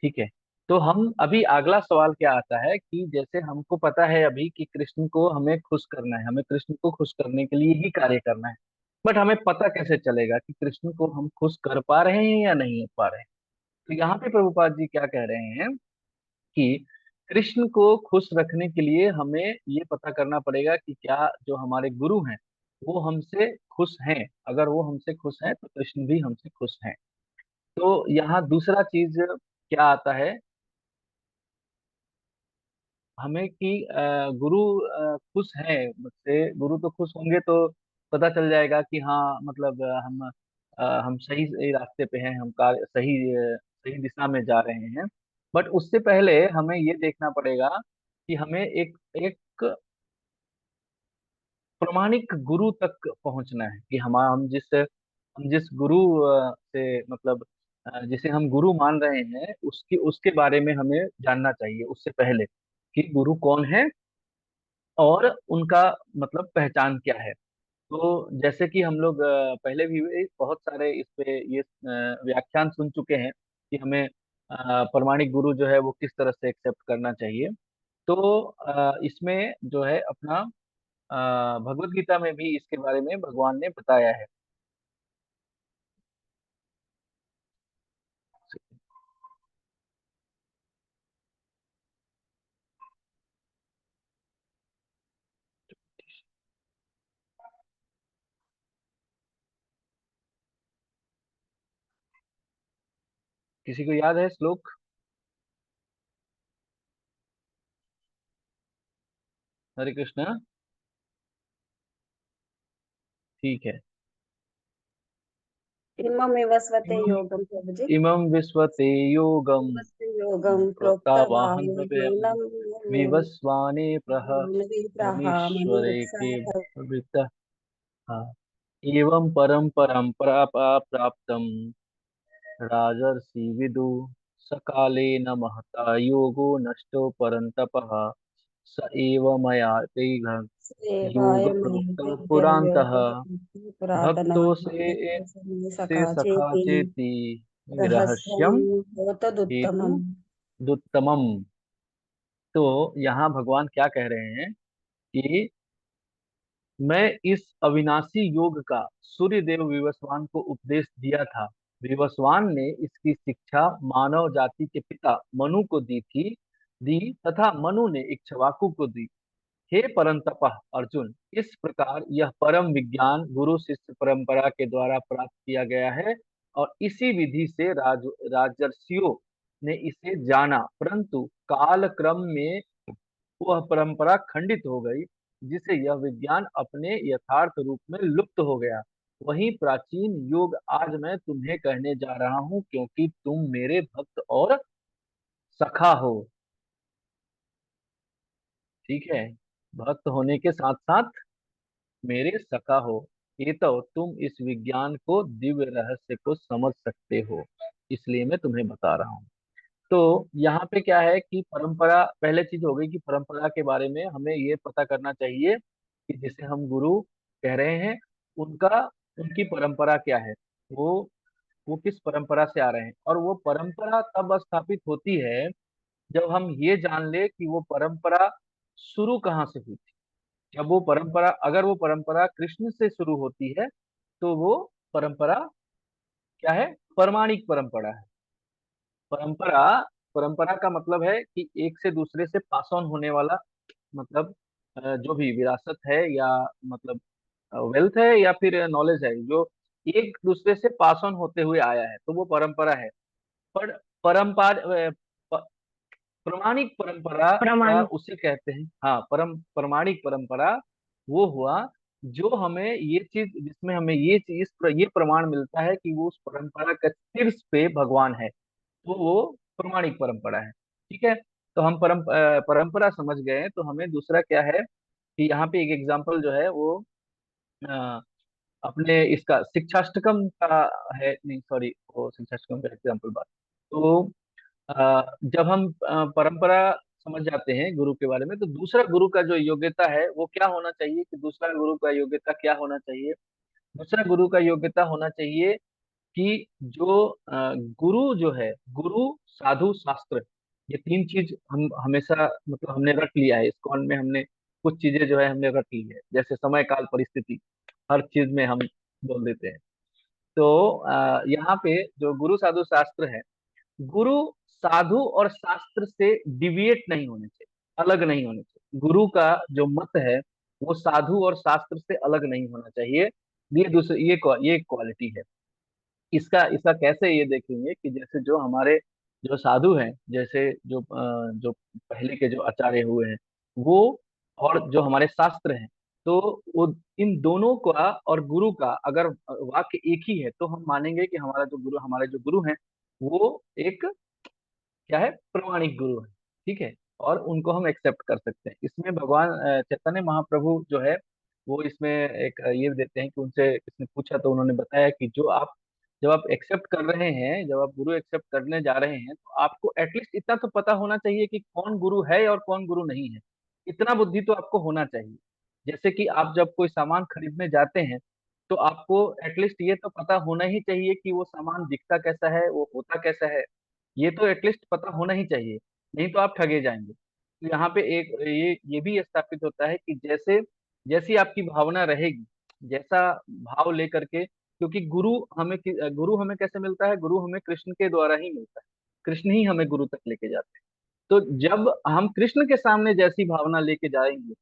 ठीक है। तो हम अभी अगला सवाल क्या आता है कि जैसे हमको पता है अभी कि कृष्ण को हमें खुश करना है, हमें कृष्ण को खुश करने के लिए ही कार्य करना है, बट हमें पता कैसे चलेगा कि कृष्ण को हम खुश कर पा रहे हैं या नहीं पा रहे हैं? तो यहाँ पे प्रभुपाद जी क्या कह रहे हैं कि कृष्ण को खुश रखने के लिए हमें ये पता करना पड़ेगा कि क्या जो हमारे गुरु हैं वो हमसे खुश हैं। अगर वो हमसे खुश हैं तो कृष्ण भी हमसे खुश हैं। तो यहाँ दूसरा चीज क्या आता है हमें कि गुरु खुश हैं मुझसे, गुरु तो खुश होंगे तो पता चल जाएगा कि हाँ मतलब हम सही सही रास्ते पे हैं, हम सही दिशा में जा रहे हैं। बट उससे पहले हमें ये देखना पड़ेगा कि हमें एक एक प्रमाणिक गुरु तक पहुंचना है कि हम जिस गुरु से मतलब जिसे हम गुरु मान रहे हैं उसकी उसके बारे में हमें जानना चाहिए उससे पहले कि गुरु कौन है और उनका मतलब पहचान क्या है। तो जैसे कि हम लोग पहले भी बहुत सारे इस पे ये व्याख्यान सुन चुके हैं कि हमें प्रमाणिक गुरु जो है वो किस तरह से एक्सेप्ट करना चाहिए। तो इसमें जो है अपना भगवत गीता में भी इसके बारे में भगवान ने बताया है। किसी को याद है श्लोक? हरे कृष्णा। ठीक है। इममेव स्वते इमं योगम प्रभु जी। इमं विश्वते योगम स्वस्ति योगम प्रोक्तावाहं प्रोक्तवाहं प्रव्ययं नूनं विवस्वाने विप्रहामनुः परमेश्वरे के प्रवृत्तः। हाँ। एवं परम परम प्राप्तम राजर्षि विदु सकाले न महता योगो नष्टो परन्तपः स एव मया तेघ योग सेवाय प्रोक्त पुरान्तः मह्यव्ययो पुरातनः भक्तो से सखा सखा चेति चेति रहस्यं रहस्यम हेतु भवतदुत्तमम्। दुत्तमम। तो यहाँ भगवान क्या कह रहे हैं कि मैं इस अविनाशी योग का सूर्यदेव विवस्वान को उपदेश दिया था। विवस्वान ने इसकी शिक्षा मानव जाति के पिता मनु को दी तथा मनु ने इक्ष्वाकु को दी। हे परंतपः अर्जुन, इस प्रकार यह परम विज्ञान गुरु शिष्य परंपरा के द्वारा प्राप्त किया गया है और इसी विधि से राजर्षियों ने इसे जाना, परंतु काल क्रम में वह परंपरा खंडित हो गई, जिसे यह विज्ञान अपने यथार्थ रूप में लुप्त हो गया। वही प्राचीन योग आज मैं तुम्हें कहने जा रहा हूँ, क्योंकि तुम मेरे भक्त और सखा हो। ठीक है, भक्त होने के साथ साथ मेरे सखा हो। ये तो तुम इस विज्ञान को, दिव्य रहस्य को समझ सकते हो, इसलिए मैं तुम्हें बता रहा हूँ। तो यहाँ पे क्या है कि परंपरा, पहले चीज हो गई कि परंपरा के बारे में हमें ये पता करना चाहिए कि जिसे हम गुरु कह रहे हैं, उनका उनकी परंपरा क्या है, वो किस परंपरा से आ रहे हैं। और वो परंपरा तब स्थापित होती है जब हम ये जान ले कि वो परंपरा शुरू कहाँ से हुई थी। जब वो परंपरा, अगर वो परंपरा कृष्ण से शुरू होती है तो वो परंपरा क्या है, परमाणिक परंपरा है। परंपरा परंपरा का मतलब है कि एक से दूसरे से पास ऑन होने वाला, मतलब जो भी विरासत है या मतलब वेल्थ है या फिर नॉलेज है, जो एक दूसरे से पास ऑन होते हुए आया है, तो वो परंपरा है। पर परंपरा प्रमाणिक परंपरा या प्रमाणिक। उसे कहते हैं, हाँ, प्रमाणिक परंपरा वो हुआ जो हमें ये चीज, जिसमें हमें ये चीज, ये प्रमाण मिलता है कि वो उस परंपरा के शीर्ष पे भगवान है, तो वो प्रमाणिक परंपरा है। ठीक है, तो हम परंपरा समझ गए हैं। तो हमें दूसरा क्या है कि यहाँ पे एक एग्जांपल जो है वो अ, अपने इसका शिक्षाष्टकम का है, नहीं सॉरी, वो शिक्षाष्टकम का एग्जांपल बात। तो जब हम परंपरा समझ जाते हैं गुरु के बारे में, तो दूसरा गुरु का जो योग्यता है वो क्या होना चाहिए, कि दूसरा गुरु का योग्यता क्या होना चाहिए। दूसरा गुरु का योग्यता होना चाहिए कि जो गुरु जो है, गुरु साधु शास्त्र, ये तीन चीज हम हमेशा, मतलब हमने रट लिया है इस्कॉन में, हमने कुछ चीजें जो है हमने रट ली है, जैसे समय काल परिस्थिति, हर चीज में हम बोल देते हैं। तो यहाँ पे जो गुरु साधु शास्त्र है, गुरु साधु और शास्त्र से डिविएट नहीं होने चाहिए, अलग नहीं होने चाहिए। गुरु का जो मत है वो साधु और शास्त्र से अलग नहीं होना चाहिए। ये क्वालिटी है। इसका इसका कैसे ये देखेंगे कि जैसे जो हमारे जो साधु हैं, जैसे जो पहले के जो आचार्य हुए हैं वो, और जो हमारे शास्त्र हैं, तो वो इन दोनों का और गुरु का अगर वाक्य एक ही है, तो हम मानेंगे कि हमारे जो गुरु हैं वो एक क्या है, प्रमाणिक गुरु है। ठीक है, और उनको हम एक्सेप्ट कर सकते हैं। इसमें भगवान चैतन्य महाप्रभु जो है वो इसमें एक ये देते हैं कि उनसे किसने पूछा तो उन्होंने बताया कि जब आप एक्सेप्ट कर रहे हैं, जब आप गुरु एक्सेप्ट करने जा रहे हैं, तो आपको एटलीस्ट इतना तो पता होना चाहिए कि कौन गुरु है और कौन गुरु नहीं है। इतना बुद्धि तो आपको होना चाहिए। जैसे कि आप जब कोई सामान खरीदने जाते हैं, तो आपको एटलीस्ट ये तो पता होना ही चाहिए कि वो सामान दिखता कैसा है, वो होता कैसा है। ये तो एटलीस्ट पता होना ही चाहिए, नहीं तो आप ठगे जाएंगे। तो यहाँ पे एक ये भी स्थापित होता है कि जैसे जैसी आपकी भावना रहेगी, जैसा भाव लेकर के, क्योंकि गुरु हमें कैसे मिलता है, गुरु हमें कृष्ण के द्वारा ही मिलता है। कृष्ण ही हमें गुरु तक लेके जाते हैं। तो जब हम कृष्ण के सामने जैसी भावना लेके जाएंगे,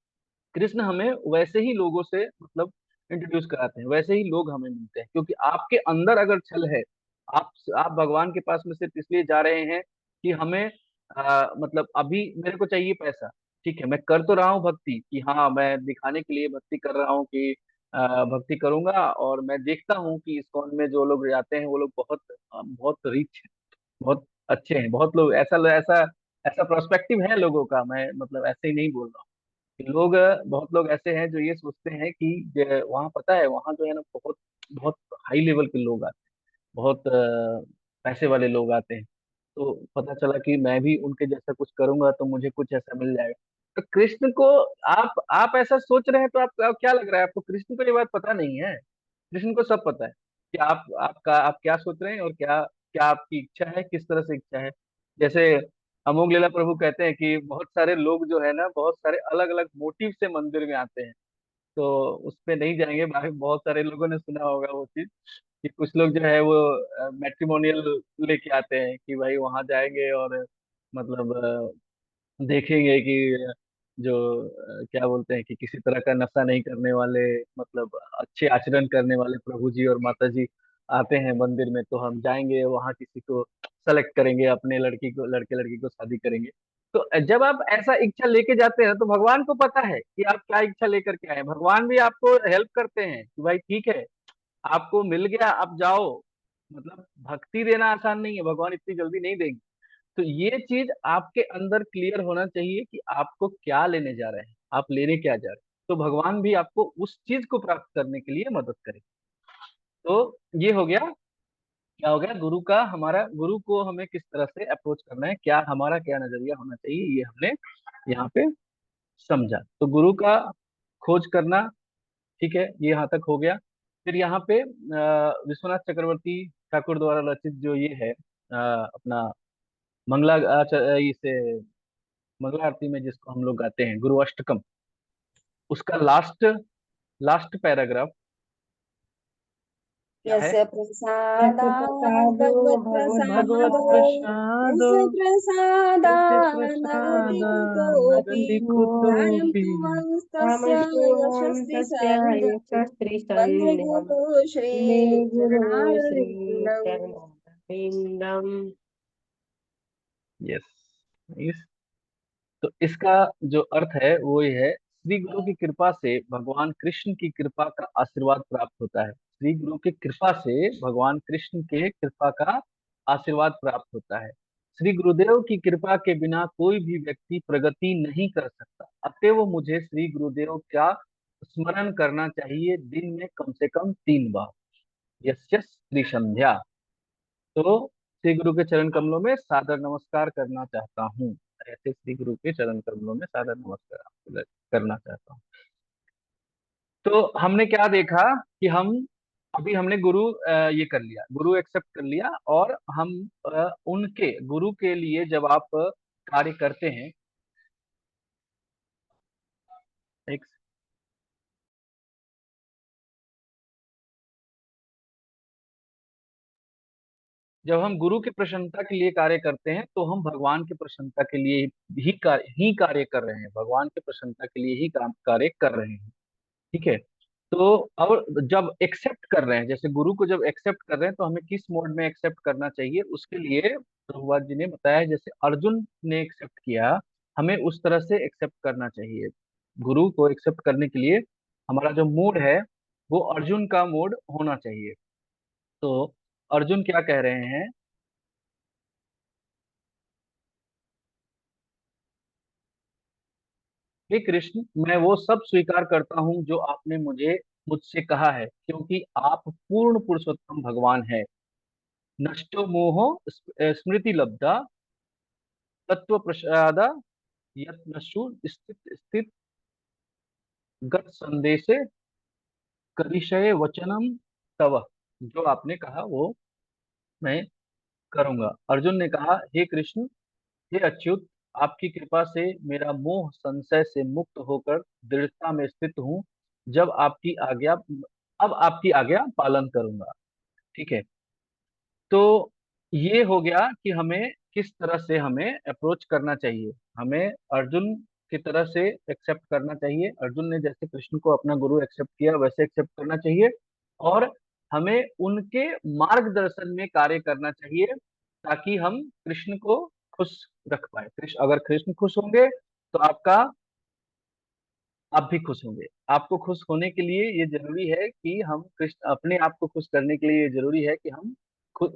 कृष्ण हमें वैसे ही लोगों से मतलब इंट्रोड्यूस कराते हैं, वैसे ही लोग हमें मिलते हैं। क्योंकि आपके अंदर अगर छल है, आप भगवान के पास में सिर्फ इसलिए जा रहे हैं कि हमें मतलब अभी मेरे को चाहिए पैसा। ठीक है, मैं कर तो रहा हूँ भक्ति, कि हाँ मैं दिखाने के लिए भक्ति कर रहा हूँ कि भक्ति करूंगा, और मैं देखता हूँ कि इस्कॉन में जो लोग जाते हैं वो लोग बहुत बहुत रिच हैं, बहुत अच्छे हैं, बहुत लोग ऐसा ऐसा ऐसा प्रोस्पेक्टिव है लोगों का। मैं मतलब ऐसे ही नहीं बोल रहा हूँ। बहुत लोग ऐसे हैं जो ये सोचते हैं कि वहाँ पता है, वहाँ जो है ना बहुत बहुत हाई लेवल के लोग आते हैं, बहुत पैसे वाले लोग आते हैं। तो पता चला कि मैं भी उनके जैसा कुछ करूंगा तो मुझे कुछ ऐसा मिल जाएगा। तो कृष्ण को आप ऐसा सोच रहे हैं तो आपको क्या लग रहा है? आपको कृष्ण को ये बात पता नहीं है? कृष्ण को सब पता है कि आप क्या सोच रहे हैं और क्या क्या आपकी इच्छा है, किस तरह से इच्छा है। जैसे अमोघ लीला प्रभु कहते हैं कि बहुत सारे लोग जो है ना, बहुत सारे अलग अलग मोटिव से मंदिर में आते हैं। तो उस पे नहीं जाएंगे, बाकी बहुत सारे लोगों ने सुना होगा वो चीज कि कुछ लोग जो है वो मैट्रिमोनियल लेके आते हैं कि भाई वहां जाएंगे और मतलब देखेंगे कि जो क्या बोलते हैं कि किसी तरह का नशा नहीं करने वाले, मतलब अच्छे आचरण करने वाले प्रभु जी और माता जी आते हैं मंदिर में, तो हम जाएंगे वहां किसी को सेलेक्ट करेंगे, अपने लड़की को, लड़के लड़की को शादी करेंगे। तो जब आप ऐसा इच्छा लेके जाते हैं तो भगवान को पता है कि आप क्या इच्छा लेकर के आए हैं। भगवान भी आपको हेल्प करते हैं कि भाई ठीक है, आपको मिल गया, आप जाओ। मतलब भक्ति देना आसान नहीं है, भगवान इतनी जल्दी नहीं देंगे। तो ये चीज आपके अंदर क्लियर होना चाहिए कि आपको क्या लेने जा रहे हैं, आप लेने क्या जा रहे हैं। तो भगवान भी आपको उस चीज को प्राप्त करने के लिए मदद करे। तो ये हो गया, क्या हो गया, गुरु का, हमारा गुरु को हमें किस तरह से अप्रोच करना है, क्या हमारा क्या नजरिया होना चाहिए, ये हमने यहाँ पे समझा। तो गुरु का खोज करना, ठीक है, ये यहाँ तक हो गया। फिर यहाँ पे विश्वनाथ चक्रवर्ती ठाकुर द्वारा रचित जो ये है अपना मंगला इसे मंगला आरती में जिसको हम लोग गाते हैं, गुरु अष्टकम, उसका लास्ट लास्ट पैराग्राफ क्या है? यस्य यस्य प्रसादात् प्रसादो भगवत् भगवत भगवत्प्रसादो प्रसादो प्रसादो यस्य यस्य प्रसादात् नरति प्रसादा कुतोऽपि नरति भगवतो नायं कुतोऽपि। तु वंस्तस्य रामस्तु यशस्ति तस्य सन्ध्यम् वन्दे यशस्त्रिसन्ध्यम् गुरु मे गुरु श्रीचरणारविन्दम्। श्रीचरणविन्दम्। यस, तो इसका जो अर्थ है वो ये है, श्री गुरु की कृपा से भगवान कृष्ण की कृपा का आशीर्वाद प्राप्त होता है। श्री गुरु की कृपा से भगवान कृष्ण के कृपा का आशीर्वाद प्राप्त होता है। श्री गुरुदेव की कृपा के बिना कोई भी व्यक्ति प्रगति नहीं कर सकता। अतएव मुझे श्री गुरुदेव का स्मरण करना चाहिए दिन में कम से कम 3 बार। यस्य श्री संध्या। तो श्री गुरु के चरण कमलों में सादर नमस्कार करना चाहता हूँ। ऐसे श्री गुरु के चरण कमलों में सादर नमस्कार आपको करना चाहता हूँ। तो हमने क्या देखा कि हम अभी हमने गुरु ये कर लिया, गुरु एक्सेप्ट कर लिया, और हम उनके गुरु के लिए जब आप कार्य करते हैं, एक जब हम गुरु की प्रसन्नता के लिए कार्य करते हैं तो हम भगवान की प्रसन्नता के लिए ही कार्य कर रहे हैं, भगवान की प्रसन्नता के लिए ही काम कार्य कर रहे हैं। ठीक है। तो अब जब एक्सेप्ट कर रहे हैं, जैसे गुरु को जब एक्सेप्ट कर रहे हैं तो हमें किस मोड में एक्सेप्ट करना चाहिए, उसके लिए प्रभुपाद जी ने बताया, जैसे अर्जुन ने एक्सेप्ट किया, हमें उस तरह से एक्सेप्ट करना चाहिए। गुरु को एक्सेप्ट करने के लिए हमारा जो मूड है वो अर्जुन का मूड होना चाहिए। तो अर्जुन क्या कह रहे हैं? हे कृष्ण, मैं वो सब स्वीकार करता हूँ जो आपने मुझसे कहा है, क्योंकि आप पूर्ण पुरुषोत्तम भगवान है। नष्टो मोहो स्मृति लब्धा तत्व प्रसादा यत नशु स्थित स्थित गत संदेशे करिष्ये वचनम तव। जो आपने कहा वो मैं करूंगा। अर्जुन ने कहा, हे कृष्ण, हे अच्युत, आपकी कृपा से मेरा मोह संशय से मुक्त होकर दृढ़ता में स्थित हूँ। जब आपकी आज्ञा अब आपकी आज्ञा पालन करूंगा। ठीक है। तो ये हो गया कि हमें किस तरह से हमें अप्रोच करना चाहिए। हमें अर्जुन की तरह से एक्सेप्ट करना चाहिए। अर्जुन ने जैसे कृष्ण को अपना गुरु एक्सेप्ट किया वैसे एक्सेप्ट करना चाहिए, और हमें उनके मार्गदर्शन में कार्य करना चाहिए ताकि हम कृष्ण को खुश रख पाए। कृष्ण, अगर कृष्ण खुश होंगे तो आप भी खुश होंगे। आपको खुश होने के लिए ये जरूरी है कि हम कृष्ण, अपने आप को खुश करने के लिए ये जरूरी है कि हम खुद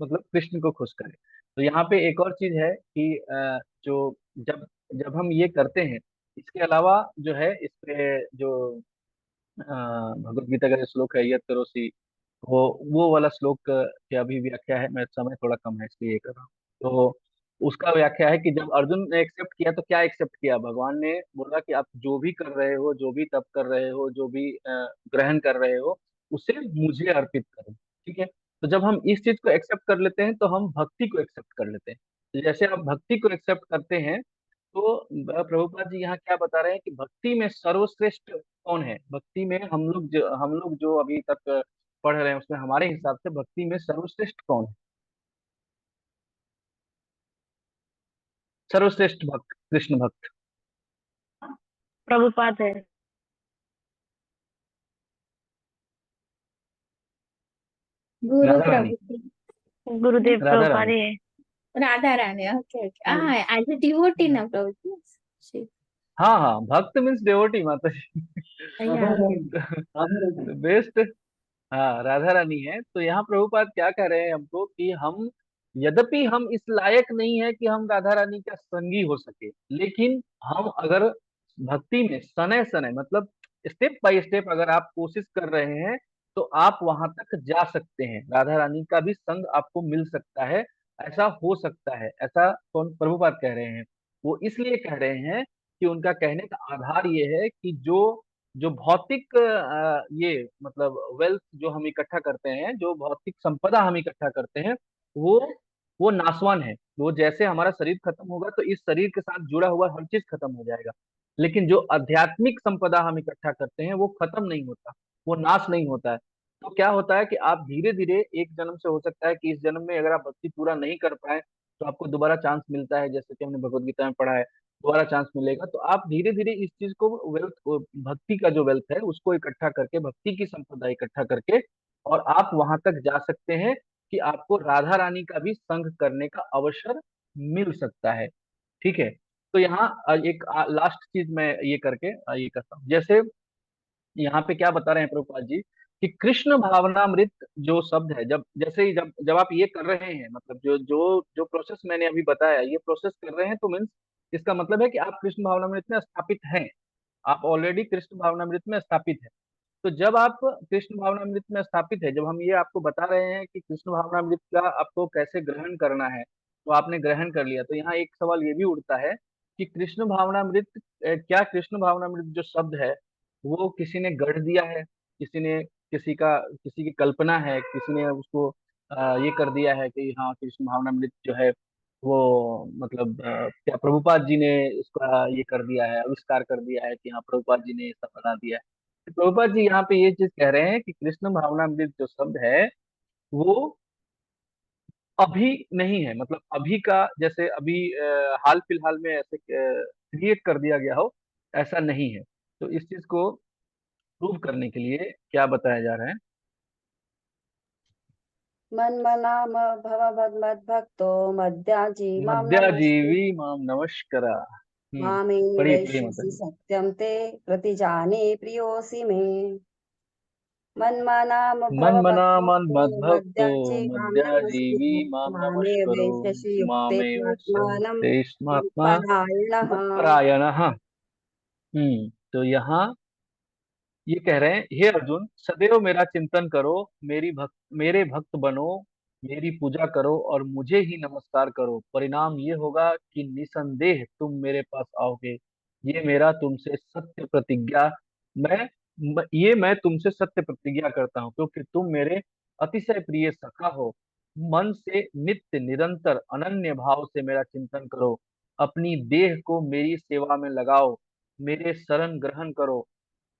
मतलब कृष्ण को खुश करें। तो यहाँ पे एक और चीज है कि जो जब जब हम ये करते हैं, इसके अलावा जो है इस पे जो भगवत गीता का जो श्लोक है, यत् करोसि, वो वाला श्लोक की अभी व्याख्या है। मैं समय थोड़ा कम है इसलिए ये कर रहा हूँ। तो उसका व्याख्या है कि जब अर्जुन ने एक्सेप्ट किया तो क्या एक्सेप्ट किया, भगवान ने बोला कि आप जो भी कर रहे हो, जो भी तप कर रहे हो, जो भी ग्रहण कर रहे हो, उसे मुझे अर्पित करो। ठीक है। तो जब हम इस चीज को एक्सेप्ट कर लेते हैं तो हम भक्ति को एक्सेप्ट कर लेते हैं। तो जैसे आप भक्ति को एक्सेप्ट करते हैं तो प्रभुपाद जी यहाँ क्या बता रहे हैं कि भक्ति में सर्वश्रेष्ठ कौन है। भक्ति में हम लोग जो अभी तक पढ़ रहे हैं उसमें हमारे हिसाब से भक्ति में सर्वश्रेष्ठ कौन है? सर्वश्रेष्ठ भक्त, कृष्ण भक्त। प्रभुपाद है। गुरु राधा रानी। प्रभु गुरुदेव राधा प्रभुपाद रानी। ही है। Radha Rani, okay okay, as a devotee ना प्रभु जी। हाँ हाँ, भक्त मीन्स डेवोटी माता जी। या बेस्ट। हाँ, राधा रानी है। तो यहाँ प्रभुपाद क्या कह रहे हैं हमको कि हम, यद्यपि हम इस लायक नहीं है कि हम राधा रानी का संगी हो सके, लेकिन हम अगर भक्ति में सने सने मतलब स्टेप बाय स्टेप अगर आप कोशिश कर रहे हैं तो आप वहां तक जा सकते हैं, राधा रानी का भी संग आपको मिल सकता है। ऐसा हो सकता है, ऐसा कौन प्रभुपाद कह रहे हैं? वो इसलिए कह रहे हैं कि उनका कहने का आधार ये है कि जो जो भौतिक ये मतलब वेल्थ जो हम इकट्ठा करते हैं, जो भौतिक संपदा हम इकट्ठा करते हैं, वो वो नासवान है। वो जैसे हमारा शरीर खत्म होगा तो इस शरीर के साथ जुड़ा हुआ हर चीज खत्म हो जाएगा। लेकिन जो आध्यात्मिक संपदा हम इकट्ठा करते हैं वो खत्म नहीं होता, वो नाश नहीं होता है। तो क्या होता है कि आप धीरे धीरे, एक जन्म से हो सकता है कि इस जन्म में अगर आप भक्ति पूरा नहीं कर पाए तो आपको दोबारा चांस मिलता है, जैसे कि हमने भगवत गीता में पढ़ा है, दोबारा चांस मिलेगा। तो आप धीरे धीरे इस चीज को, वेल्थ, भक्ति का जो वेल्थ है उसको इकट्ठा करके, भक्ति की संपदा इकट्ठा करके, और आप वहां तक जा सकते हैं कि आपको राधा रानी का भी संग करने का अवसर मिल सकता है। ठीक है। तो यहाँ एक लास्ट चीज मैं ये करके ये करता हूँ। जैसे यहाँ पे क्या बता रहे हैं प्रभुपाद जी कि कृष्ण भावनामृत जो शब्द है, जब जैसे ही जब जब आप ये कर रहे हैं, मतलब जो जो जो प्रोसेस मैंने अभी बताया, ये प्रोसेस कर रहे हैं, तो मीन्स इसका मतलब है कि आप कृष्ण भावनामृत में स्थापित हैं। आप ऑलरेडी कृष्ण भावनामृत में स्थापित है। तो जब आप कृष्ण भावनामृत में स्थापित है, जब हम ये आपको बता रहे हैं कि कृष्ण भावनामृत का आपको कैसे ग्रहण करना है, तो आपने ग्रहण कर लिया, तो यहाँ एक सवाल ये भी उठता है कि कृष्ण भावनामृत, क्या कृष्ण भावनामृत जो शब्द है वो किसी ने गढ़ दिया है, किसी ने, किसी की कल्पना है, किसी ने उसको ये कर दिया है कि हाँ कृष्ण भावनामृत जो है वो मतलब क्या प्रभुपाद जी ने इसका ये कर दिया है, आविष्कार कर दिया है कि हाँ प्रभुपाद जी ने ऐसा बना दिया है? तो प्रभुपाद जी यहाँ पे ये चीज कह रहे हैं कि कृष्ण भावनामृत जो शब्द है वो अभी नहीं है, मतलब अभी का, जैसे अभी हाल फिलहाल में ऐसे क्रिएट कर दिया गया हो, ऐसा नहीं है। तो इस चीज को प्रूव करने के लिए क्या बताया जा रहा है? मन्मनाम भवमद्भक्तो मद्याजी मां नमस्ते। मध्याजीवी माम नमस्करा। मामे पढ़िए माता वैश्यसि जी। सत्यं ते प्रतिजाने प्रियोऽसि मे। मन्मनाम मन मना मन भवमद्भक्तो मद भक्तो मद्याजी मां नमस्ते। मध्याजीवी माम मामे नमस्करो। वैश्यसि मामेव युक्तेत्वात्मानं तेष्मात्मा मत्परायणः। मत्परायणः। तो यहाँ ये कह रहे हैं, हे अर्जुन, सदैव मेरा चिंतन करो, मेरे भक्त बनो, मेरी पूजा करो और मुझे ही नमस्कार करो। परिणाम ये होगा कि निसंदेह तुम मेरे पास आओगे। ये मेरा तुमसे सत्य प्रतिज्ञा, मैं तुमसे सत्य प्रतिज्ञा करता हूँ, क्योंकि तुम मेरे अतिशय प्रिय सखा हो। मन से नित्य निरंतर अनन्य भाव से मेरा चिंतन करो, अपनी देह को मेरी सेवा में लगाओ, मेरे शरण ग्रहण करो।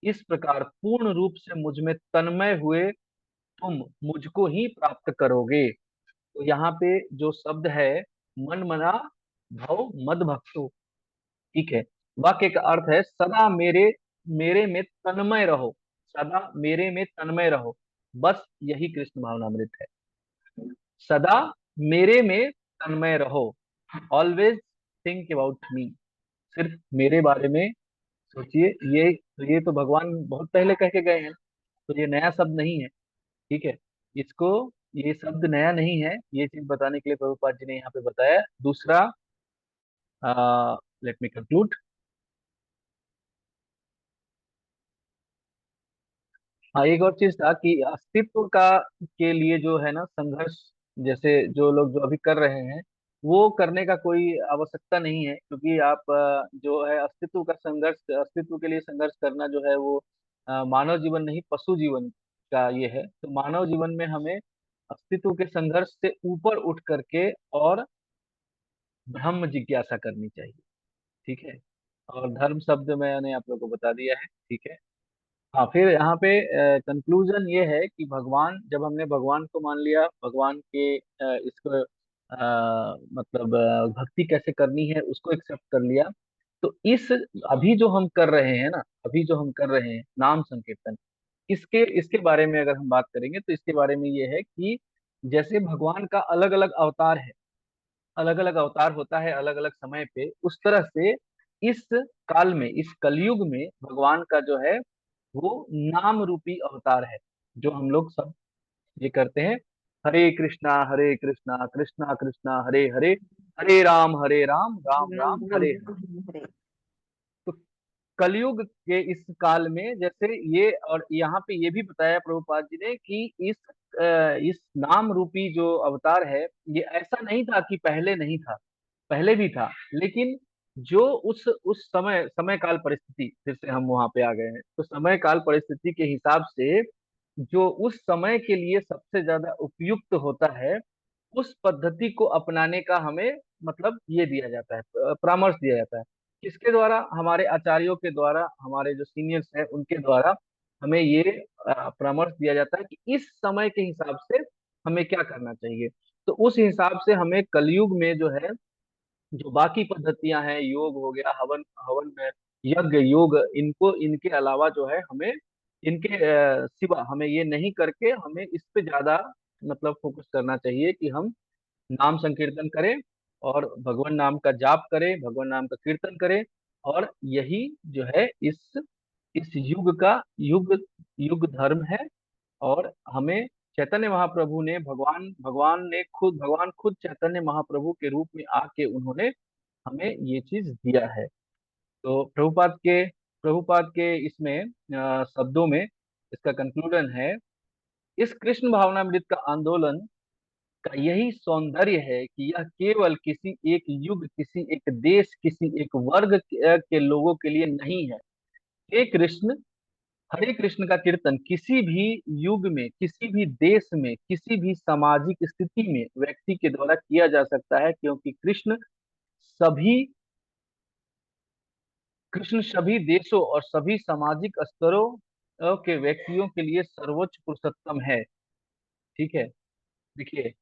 इस प्रकार पूर्ण रूप से मुझ में तन्मय हुए तुम मुझको ही प्राप्त करोगे। तो यहाँ पे जो शब्द है, मन मना भव मद भक्तो, ठीक है, वाक्य का अर्थ है सदा मेरे मेरे में तन्मय रहो, सदा मेरे में तन्मय रहो। बस यही कृष्ण भावनामृत है। सदा मेरे में तन्मय रहो, ऑलवेज थिंक अबाउट मी, सिर्फ मेरे बारे में सोचिए। ये तो भगवान बहुत पहले कह के गए हैं, तो ये नया शब्द नहीं है। ठीक है। इसको, ये शब्द नया नहीं है, ये चीज बताने के लिए प्रभुपाद जी ने यहाँ पे बताया। दूसरा, लेट मी कंक्लूड। हाँ, एक और चीज था कि अस्तित्व का के लिए जो है ना संघर्ष, जैसे जो लोग जो अभी कर रहे हैं, वो करने का कोई आवश्यकता नहीं है, क्योंकि आप जो है अस्तित्व का संघर्ष, अस्तित्व के लिए संघर्ष करना जो है वो मानव जीवन नहीं पशु जीवन का ये है। तो मानव जीवन में हमें अस्तित्व के संघर्ष से ऊपर उठ करके और ब्रह्म जिज्ञासा करनी चाहिए। ठीक है। और धर्म शब्द मैंने आप लोगों को बता दिया है। ठीक है। हाँ, फिर यहाँ पे कंक्लूजन ये है कि भगवान, जब हमने भगवान को मान लिया, भगवान के इसको मतलब भक्ति कैसे करनी है उसको एक्सेप्ट कर लिया, तो इस अभी जो हम कर रहे हैं ना, अभी जो हम कर रहे हैं नाम संकीर्तन, इसके इसके बारे में अगर हम बात करेंगे तो इसके बारे में ये है कि जैसे भगवान का अलग अलग अवतार है, अलग अलग अवतार होता है अलग अलग समय पे, उस तरह से इस काल में, इस कलयुग में भगवान का जो है वो नाम रूपी अवतार है, जो हम लोग सब ये करते हैं। हरे कृष्णा कृष्णा कृष्णा हरे हरे, हरे राम राम राम राम राम हरे हरे। हरे हरे। तो कलयुग के इस काल में जैसे ये, और यहाँ पे ये भी बताया प्रभुपाद जी ने कि इस नाम रूपी जो अवतार है, ये ऐसा नहीं था कि पहले नहीं था, पहले भी था, लेकिन जो उस समय काल परिस्थिति, फिर से हम वहां पे आ गए हैं, तो समय काल परिस्थिति के हिसाब से जो उस समय के लिए सबसे ज्यादा उपयुक्त होता है, उस पद्धति को अपनाने का हमें मतलब ये दिया जाता है, परामर्श दिया जाता है। किसके द्वारा? हमारे आचार्यों के द्वारा, हमारे जो सीनियर्स हैं उनके द्वारा हमें ये परामर्श दिया जाता है कि इस समय के हिसाब से हमें क्या करना चाहिए। तो उस हिसाब से हमें कलयुग में जो है, जो बाकी पद्धतियां हैं, योग हो गया, हवन हवन में यज्ञ योग, इनको इनके अलावा जो है हमें इनके सिवा हमें ये नहीं करके हमें इस पे ज्यादा मतलब फोकस करना चाहिए कि हम नाम संकीर्तन करें और भगवान नाम का जाप करें, भगवान नाम का कीर्तन करें। और यही जो है इस युग का युग युग धर्म है। और हमें चैतन्य महाप्रभु ने, भगवान खुद चैतन्य महाप्रभु के रूप में आके उन्होंने हमें ये चीज दिया है। तो प्रभुपाद के इसमें शब्दों में इसका कंक्लूजन है, इस कृष्ण भावनामृत का आंदोलन का यही सौंदर्य है कि यह केवल किसी एक युग, किसी एक देश, किसी एक वर्ग के लोगों के लिए नहीं है। हे कृष्ण, हरे कृष्ण का कीर्तन किसी भी युग में, किसी भी देश में, किसी भी सामाजिक स्थिति में व्यक्ति के द्वारा किया जा सकता है, क्योंकि सभी कृष्ण सभी देशों और सभी सामाजिक स्तरों के व्यक्तियों के लिए सर्वोच्च पुरुषोत्तम है। ठीक है। देखिए,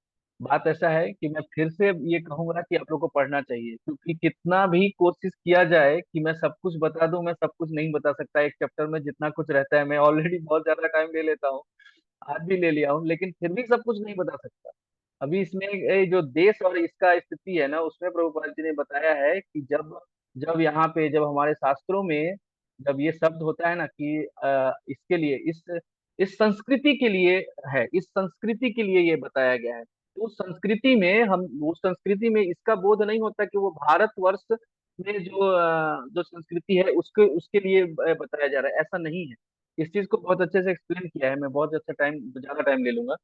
बात ऐसा है कि मैं फिर से ये कहूंगा कि आप लोग को पढ़ना चाहिए, क्योंकि कितना भी कोशिश किया जाए कि मैं सब कुछ बता दूं, मैं सब कुछ नहीं बता सकता। एक चैप्टर में जितना कुछ रहता है, मैं ऑलरेडी बहुत ज्यादा टाइम ले लेता हूँ, आज भी ले लिया हूँ, लेकिन फिर भी सब कुछ नहीं बता सकता। अभी इसमें ये जो देश और इसका स्थिति है ना, उसमें प्रभुपाद जी ने बताया है कि जब जब यहाँ पे, जब हमारे शास्त्रों में जब ये शब्द होता है ना कि इसके लिए, इस संस्कृति के लिए है, इस संस्कृति के लिए ये बताया गया है, तो उस संस्कृति में इसका बोध नहीं होता कि वो भारतवर्ष में जो संस्कृति है उसके उसके लिए बताया जा रहा है, ऐसा नहीं है। इस चीज को बहुत अच्छे से एक्सप्लेन किया है, मैं बहुत अच्छा टाइम, ज्यादा टाइम ले लूंगा।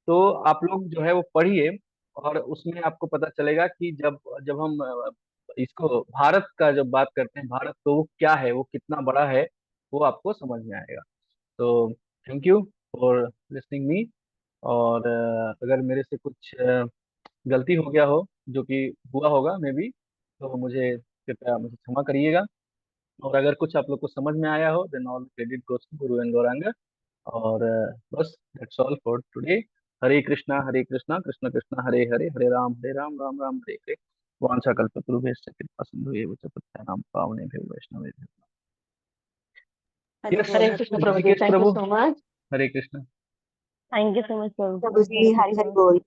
तो आप लोग जो है वो पढ़िए, और उसमें आपको पता चलेगा कि जब जब हम इसको भारत का जब बात करते हैं, भारत तो वो क्या है, वो कितना बड़ा है, वो आपको समझ में आएगा। तो thank you for listening me. और अगर मेरे से कुछ गलती हो गया हो, जो कि हुआ होगा मे बी, तो मुझे कृपया मुझे क्षमा करिएगा। और अगर कुछ आप लोग को समझ में आया हो, then all credit goes to Guru and Gaurang. और बस that's all for today. Hare Krishna Krishna Krishna Hare Hare, Hare Ram Ram Ram Hare Hare. वांछा कल्पतरुभ्यश्च कृपा सिंधु एव च पतितानां पावनेभ्यो वैष्णवेभ्यो। हरे यस, बोल, Hare हरे Krishna बोल। Prabhuji. ऋषिकेश Thank you प्रभु, so much. Hare Krishna. Thank you so much, Prabhuji. प्रभु जी, हरि हरि बोल।